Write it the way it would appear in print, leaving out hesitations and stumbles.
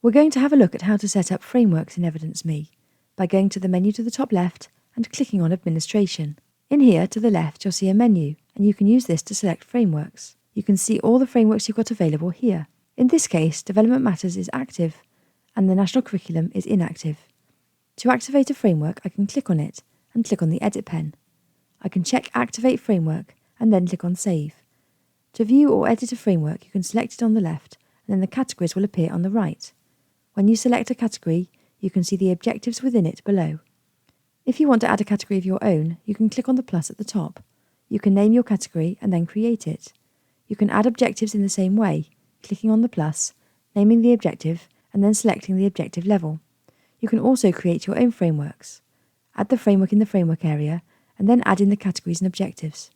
We're going to have a look at how to set up frameworks in Evidence.me by going to the menu to the top left and clicking on Administration. In here to the left you'll see a menu, and you can use this to select frameworks. You can see all the frameworks you've got available here. In this case, Development Matters is active and the National Curriculum is inactive. To activate a framework, I can click on it and click on the edit pen. I can check Activate Framework and then click on Save. To view or edit a framework, you can select it on the left and then the categories will appear on the right. When you select a category, you can see the objectives within it below. If you want to add a category of your own, you can click on the plus at the top. You can name your category and then create it. You can add objectives in the same way, clicking on the plus, naming the objective, and then selecting the objective level. You can also create your own frameworks. Add the framework in the framework area, and then add in the categories and objectives.